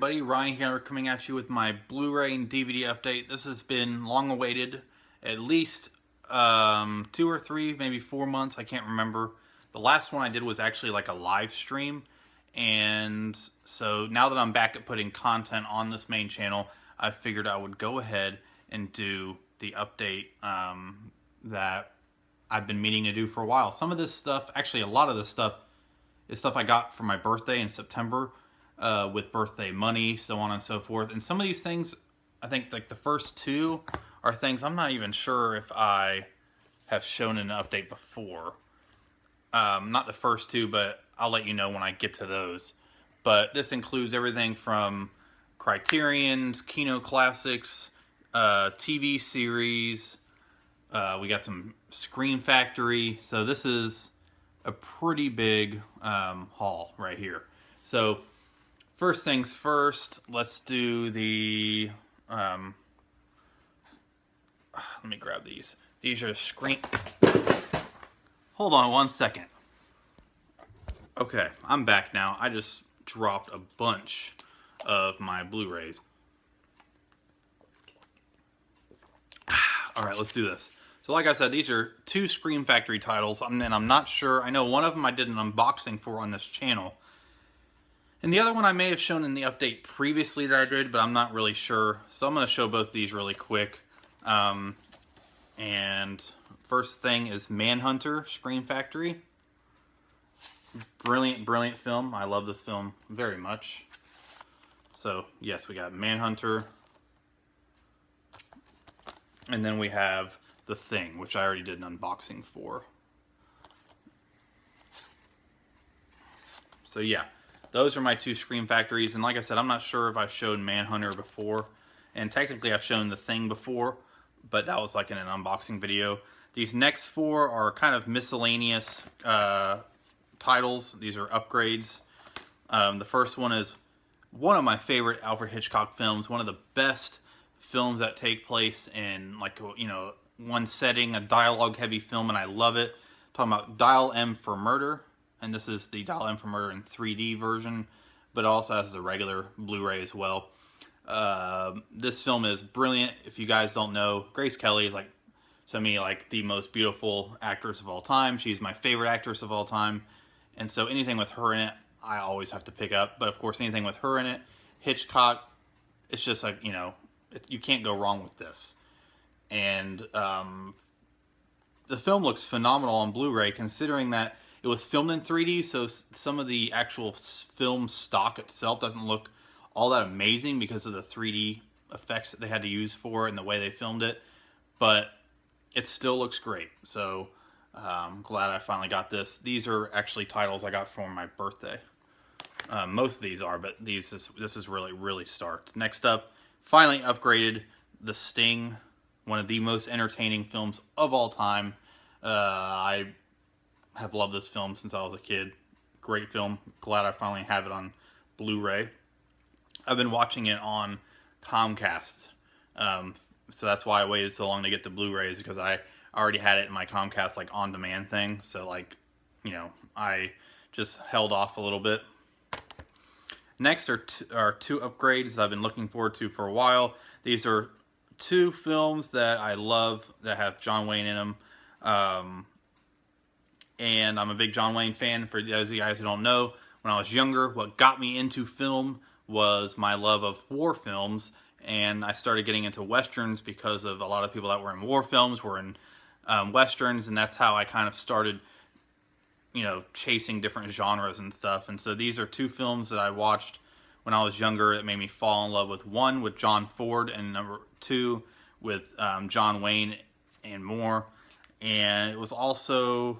everybody, Ryan here coming at you with my Blu-ray and DVD update. This has been long awaited, at least 2 or 3, maybe 4 months, I can't remember. The last one I did was actually like a live stream, and so now that I'm back at putting content on this main channel, I figured I would go ahead and do the update that I've been meaning to do for a while. Some of this stuff, actually a lot of this stuff, is stuff I got for my birthday in September. With birthday money, so on and so forth. And some of these things, I think like the first 2 are things I'm not even sure if I have shown in an update before. Not the first 2, but I'll let you know when I get to those. But this includes everything from Criterions, Kino classics, TV series. We got some Screen Factory. So this is a pretty big haul right here. So first things first, let's do the, let me grab these. These are screen, hold on one second. Okay, I'm back now. I just dropped a bunch of my Blu-rays. All right, let's do this. So like I said, these are 2 Screen Factory titles, and I'm not sure, I know one of them I did an unboxing for on this channel. And the other one I may have shown in the update previously that I did, but I'm not really sure. So I'm going to show both these really quick. And first thing is Manhunter, Screen Factory. Brilliant, brilliant film. I love this film very much. So, yes, we got Manhunter. And then we have The Thing, which I already did an unboxing for. So, yeah. Those are my 2 Screen Factories, and like I said, I'm not sure if I've shown Manhunter before, and technically I've shown The Thing before, but that was like in an unboxing video. These next 4 are kind of miscellaneous titles. These are upgrades. The first one is one of my favorite Alfred Hitchcock films, one of the best films that take place in, like, you know, one setting, a dialogue-heavy film, and I love it. I'm talking about Dial M for Murder. And this is the Dial M for Murder in 3D version, but it also has the regular Blu-ray as well. This film is brilliant. If you guys don't know, Grace Kelly is, like, to me, like, the most beautiful actress of all time. She's my favorite actress of all time. And so anything with her in it, I always have to pick up. But of course, anything with her in it, Hitchcock, it's just like, you know, you can't go wrong with this. And the film looks phenomenal on Blu-ray, considering that it was filmed in 3D, so some of the actual film stock itself doesn't look all that amazing because of the 3D effects that they had to use for it and the way they filmed it. But it still looks great. So I'm glad I finally got this. These are actually titles I got for my birthday. Most of these are, but this is really, really stark. Next up, finally upgraded The Sting, one of the most entertaining films of all time. I have loved this film since I was a kid. Great film. Glad I finally have it on Blu-ray. I've been watching it on Comcast. So that's why I waited so long to get the Blu-rays, because I already had it in my Comcast, like, on-demand thing. So, like, you know, I just held off a little bit. Next are 2 upgrades that I've been looking forward to for a while. These are 2 films that I love that have John Wayne in them. And I'm a big John Wayne fan. For those of you guys who don't know, when I was younger, what got me into film was my love of war films. And I started getting into Westerns because of a lot of people that were in war films were in Westerns. And that's how I kind of started, you know, chasing different genres and stuff. And so these are 2 films that I watched when I was younger that made me fall in love with. One with John Ford, and number 2 with John Wayne and more. And it was also,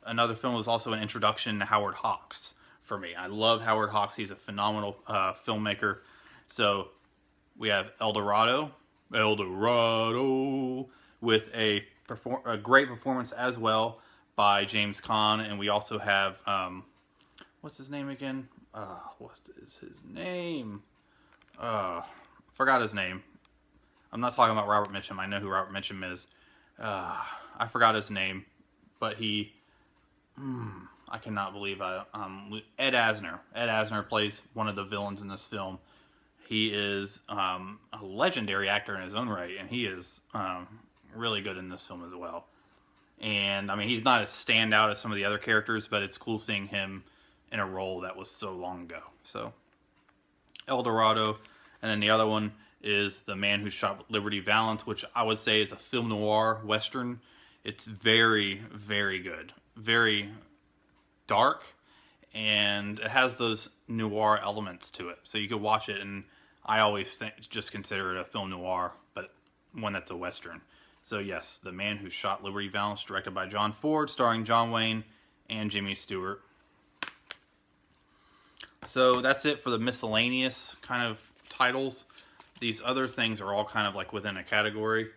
another film was also an introduction to Howard Hawks for me. I love Howard Hawks. He's a phenomenal filmmaker. So we have El Dorado, with a great performance as well by James Caan. And we also have, what's his name again? What is his name? Forgot his name. I'm not talking about Robert Mitchum. I know who Robert Mitchum is. I forgot his name, but he, I cannot believe Ed Asner. Ed Asner plays one of the villains in this film. He is a legendary actor in his own right, and he is really good in this film as well. And I mean, he's not as standout as some of the other characters, but it's cool seeing him in a role that was so long ago. So, El Dorado, and then the other one is The Man Who Shot Liberty Valance, which I would say is a film noir western. It's very, very good, very dark, and it has those noir elements to it. So you could watch it, and I always just consider it a film noir, but one that's a western. So yes, The Man Who Shot Liberty Valance, directed by John Ford, starring John Wayne and Jimmy Stewart. So that's it for the miscellaneous kind of titles. These other things are all kind of like within a category.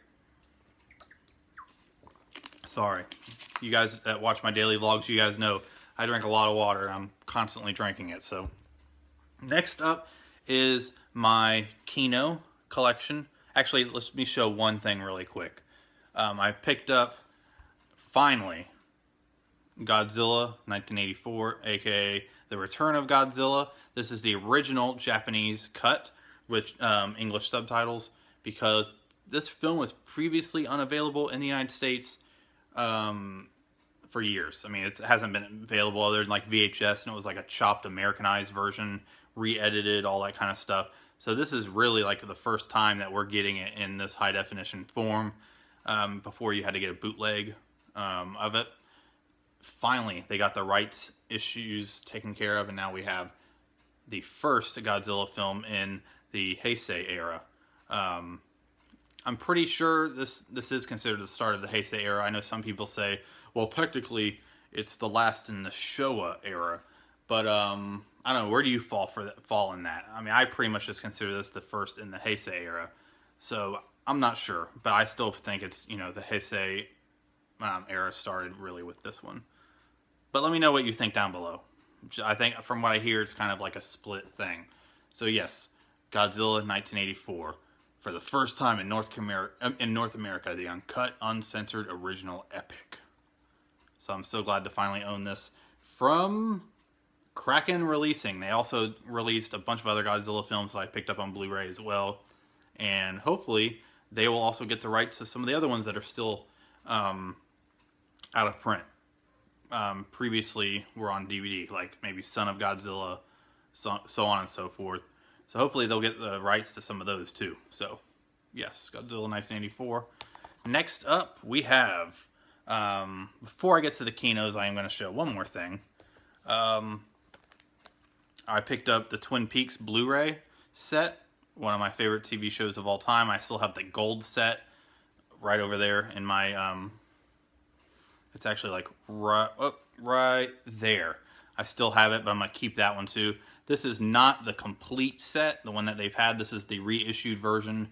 Sorry. You guys that watch my daily vlogs, you guys know I drink a lot of water. I'm constantly drinking it. So next up is my Kino collection. Actually, let me show one thing really quick. I picked up, finally, Godzilla 1984, aka The Return of Godzilla. This is the original Japanese cut with English subtitles, because this film was previously unavailable in the United States for years. I mean, it hasn't been available other than like VHS, and it was like a chopped Americanized version, re-edited, all that kind of stuff. So this is really like the first time that we're getting it in this high definition form. Before you had to get a bootleg of it. Finally, they got the rights issues taken care of, and now we have the first Godzilla film in the Heisei era. I'm pretty sure this is considered the start of the Heisei era. I know some people say, well, technically it's the last in the Showa era, but I don't know, where do you fall in that? I mean, I pretty much just consider this the first in the Heisei era, so I'm not sure, but I still think it's, you know, the Heisei era started really with this one. But let me know what you think down below. I think from what I hear, it's kind of like a split thing. So yes, Godzilla 1984, for the first time in North America, the uncut, uncensored original epic. So I'm so glad to finally own this from Kraken Releasing. They also released a bunch of other Godzilla films that I picked up on Blu-ray as well, and hopefully they will also get the rights to some of the other ones that are still out of print. Previously were on DVD, like maybe Son of Godzilla, so on and so forth. So hopefully they'll get the rights to some of those too. So yes, Godzilla 1984. Next up we have, before I get to the Kinos, I am going to show one more thing. I picked up the Twin Peaks Blu-ray set, one of my favorite TV shows of all time. I still have the gold set right over there in my, it's actually like right there. I still have it, but I'm going to keep that one too. This is not the complete set, the one that they've had. This is the reissued version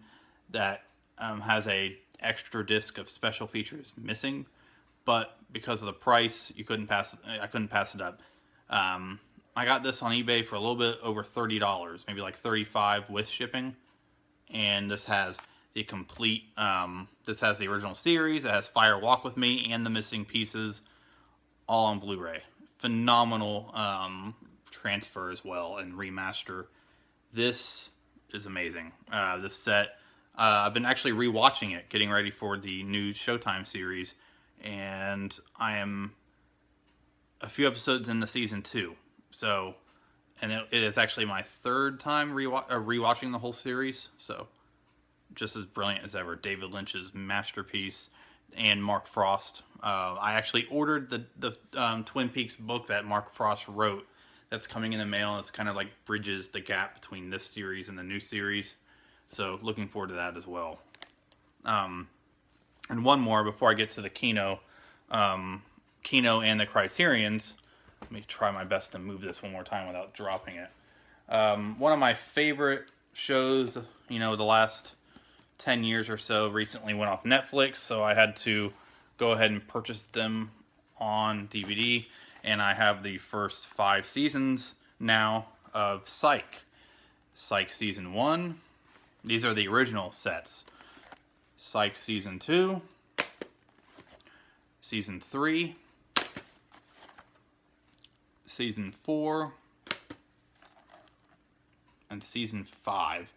that has a extra disc of special features missing, but because of the price, I couldn't pass it up. I got this on eBay for a little bit over $30, maybe like $35 with shipping. And this has the complete, this has the original series, it has Fire Walk With Me and the missing pieces, all on Blu-ray. Phenomenal transfer as well, and remaster. This is amazing. This set, I've been actually rewatching it, getting ready for the new Showtime series, and I am a few episodes into season 2. So, and it is actually my third time rewatching the whole series. So, just as brilliant as ever. David Lynch's masterpiece, and Mark Frost. I actually ordered the Twin Peaks book that Mark Frost wrote. That's coming in the mail. It's kind of like bridges the gap between this series and the new series. So, looking forward to that as well. And one more before I get to the Kino. Kino and the Criterions. Let me try my best to move this one more time without dropping it. One of my favorite shows, you know, the last 10 years or so, recently went off Netflix, so I had to go ahead and purchase them on DVD, and I have the first 5 seasons now of Psych. Psych Season 1. These are the original sets. Psych Season 2. Season 3. Season 4. And and season 5.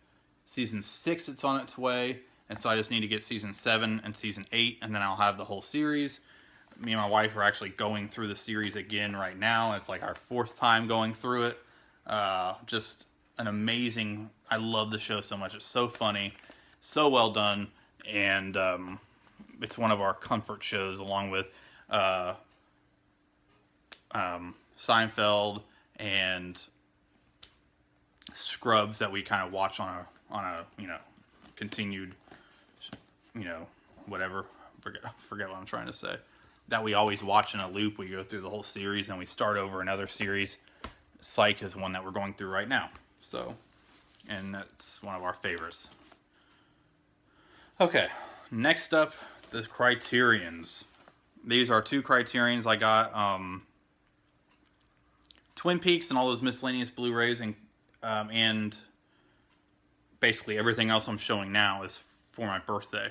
Season 6, it's on its way, and so I just need to get season 7 and season 8, and then I'll have the whole series. Me and my wife are actually going through the series again right now. It's like our 4th time going through it. Just an amazing, I love the show so much. It's so funny, so well done, and it's one of our comfort shows, along with Seinfeld and Scrubs, that we kind of watch on a continued, whatever, forget what I'm trying to say, that we always watch in a loop. We go through the whole series and we start over another series. Psych is one that we're going through right now, so, and that's one of our favorites. Okay, next up, the Criterions. These are 2 Criterions I got. Twin Peaks and all those miscellaneous Blu-rays, and basically everything else I'm showing now is for my birthday.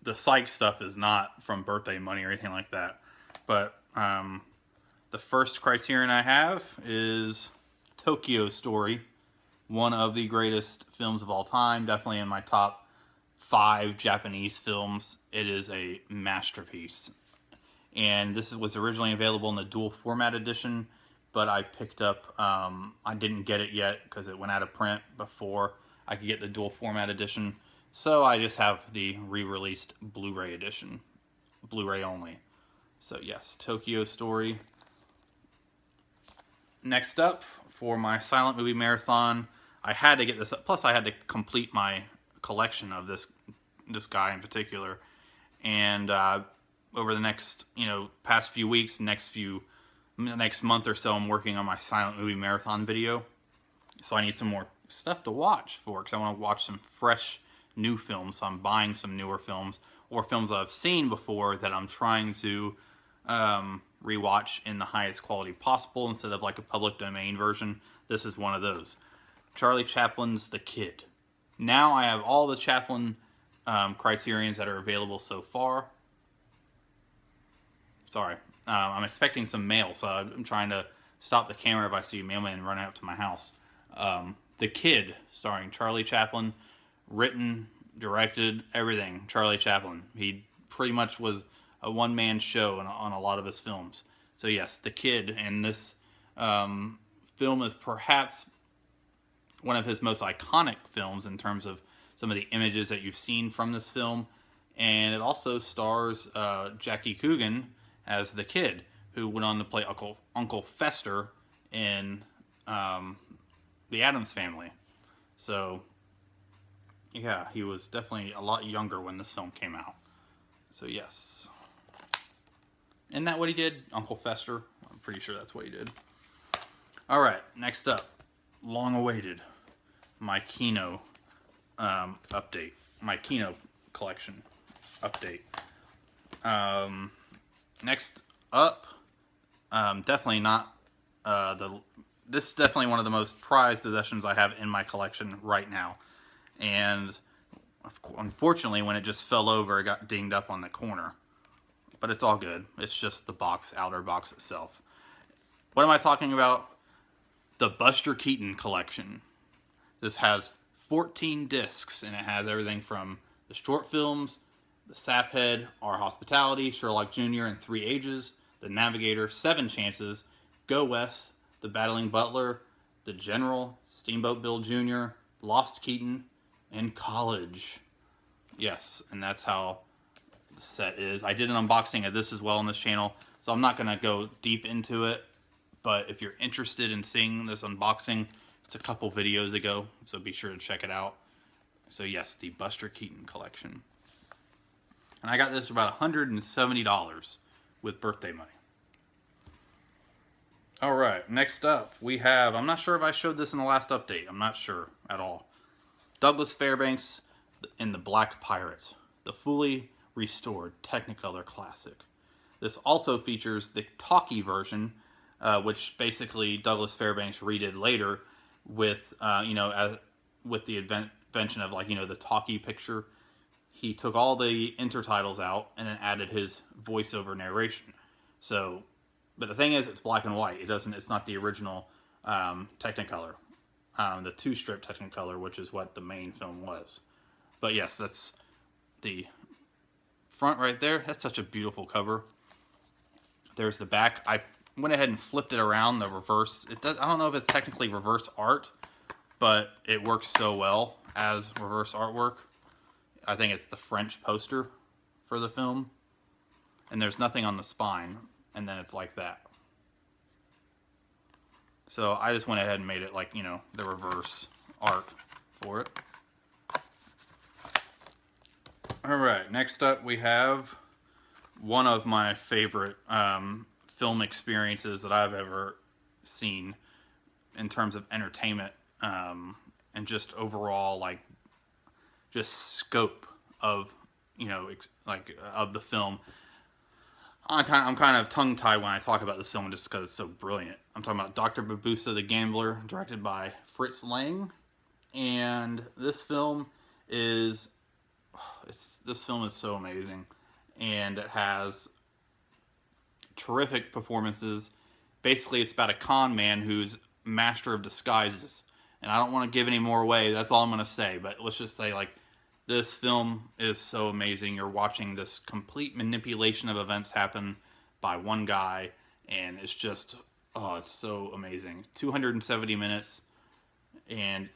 The Psych stuff is not from birthday money or anything like that. But the first Criterion I have is Tokyo Story, one of the greatest films of all time, definitely in my top 5 Japanese films. It is a masterpiece. And this was originally available in the dual format edition, but I picked up, I didn't get it yet because it went out of print before I could get the dual format edition. So I just have the re-released Blu-ray edition, Blu-ray only. So yes, Tokyo Story. Next up, for my silent movie marathon, I had to get this up. Plus I had to complete my collection of this guy in particular. And over the next, past few weeks, next month or so, I'm working on my silent movie marathon video. So I need some more stuff to watch for, because I want to watch some fresh new films. So I'm buying some newer films, or films I've seen before that I'm trying to rewatch in the highest quality possible instead of like a public domain version. This is one of those. Charlie Chaplin's The Kid. Now I have all the Chaplin Criterions that are available so far. Sorry. I'm expecting some mail, so I'm trying to stop the camera if I see a mailman running up to my house. The Kid, starring Charlie Chaplin, written, directed, everything. Charlie Chaplin. He pretty much was a one-man show on a lot of his films. So yes, The Kid, and this film is perhaps one of his most iconic films in terms of some of the images that you've seen from this film. And it also stars Jackie Coogan as the Kid, who went on to play Uncle Fester in The Addams Family. So, yeah, he was definitely a lot younger when this film came out. So, yes. Isn't that what he did? Uncle Fester? I'm pretty sure that's what he did. Alright, next up. Long awaited. My Kino update. My Kino collection update. Next up, definitely not this is definitely one of the most prized possessions I have in my collection right now. And unfortunately, when it just fell over, it got dinged up on the corner. But it's all good. It's just the outer box itself. What am I talking about? The Buster Keaton collection. This has 14 discs, and it has everything from the short films, The Saphead, Our Hospitality, Sherlock Jr. and Three Ages, The Navigator, Seven Chances, Go West, The Battling Butler, The General, Steamboat Bill Jr., Lost Keaton, and College. Yes, and that's how the set is. I did an unboxing of this as well on this channel, so I'm not going to go deep into it, but if you're interested in seeing this unboxing, it's a couple videos ago, so be sure to check it out. So yes, the Buster Keaton collection. And I got this for about $170 with birthday money. Alright, next up we have, I'm not sure if I showed this in the last update, I'm not sure at all. Douglas Fairbanks in The Black Pirate, the fully restored Technicolor classic. This also features the talkie version, which basically Douglas Fairbanks redid later with, with the invention of the talkie picture. He took all the intertitles out and then added his voiceover narration. So, but the thing is, it's black and white. It's not the original Technicolor. the 2-strip Technicolor, which is what the main film was. But yes, that's the front right there. That's such a beautiful cover. There's the back. I went ahead and flipped it around, the reverse. It does, I don't know if it's technically reverse art, but it works so well as reverse artwork. I think it's the French poster for the film. And there's nothing on the spine, and then it's like that. So I just went ahead and made it like, you know, the reverse art for it. Alright, next up we have one of my favorite film experiences that I've ever seen in terms of entertainment and just overall, like, just scope of, you know, of the film. I'm kind of tongue-tied when I talk about this film just because it's so brilliant. I'm talking about Dr. Babusa the Gambler, directed by Fritz Lang. And this film is so amazing. And it has terrific performances. Basically, it's about a con man who's master of disguises. And I don't want to give any more away. That's all I'm going to say. But let's just say, like, this film is so amazing. You're watching this complete manipulation of events happen by one guy, and it's just, oh, it's so amazing. 270 minutes, and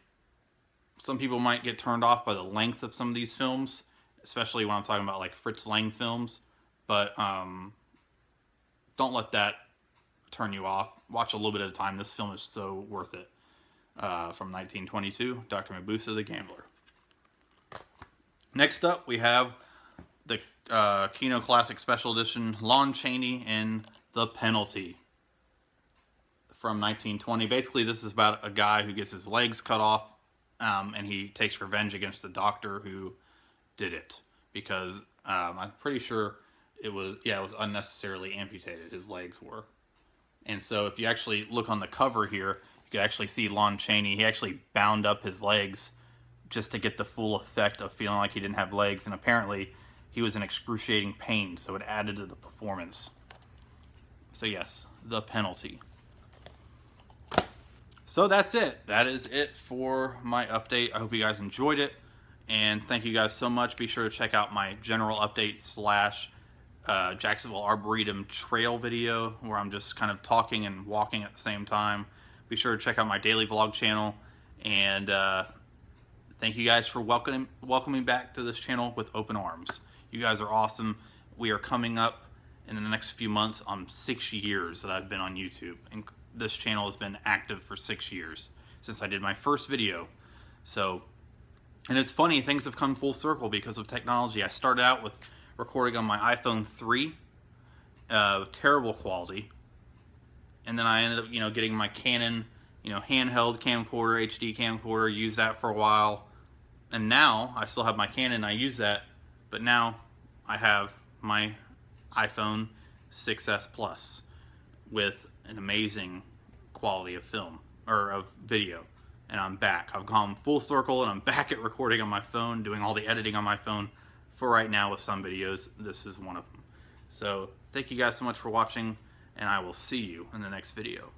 some people might get turned off by the length of some of these films, especially when I'm talking about, like, Fritz Lang films, but don't let that turn you off. Watch a little bit at a time. This film is so worth it. From 1922, Dr. Babusa the Gambler. Next up, we have the Kino Classic Special Edition, Lon Chaney and The Penalty from 1920. Basically, this is about a guy who gets his legs cut off, and he takes revenge against the doctor who did it. Because I'm pretty sure it was unnecessarily amputated, his legs were. And so if you actually look on the cover here, you can actually see Lon Chaney. He actually bound up his legs just to get the full effect of feeling like he didn't have legs, and apparently he was in excruciating pain, so it added to the performance. So yes, The Penalty. So that's it. That is it for my update. I hope you guys enjoyed it, and thank you guys so much. Be sure to check out my general update / Jacksonville Arboretum trail video, where I'm just kind of talking and walking at the same time. Be sure to check out my daily vlog channel, and thank you guys for welcoming back to this channel with open arms. You guys are awesome. We are coming up in the next few months on 6 years that I've been on YouTube. And this channel has been active for 6 years since I did my first video. So, and it's funny, things have come full circle because of technology. I started out with recording on my iPhone 3, terrible quality. And then I ended up, you know, getting my Canon, you know, handheld camcorder, HD camcorder, used that for a while. And now, I still have my Canon, I use that, but now I have my iPhone 6S Plus with an amazing quality of film, or of video. And I'm back. I've gone full circle, and I'm back at recording on my phone, doing all the editing on my phone for right now with some videos. This is one of them. So, thank you guys so much for watching, and I will see you in the next video.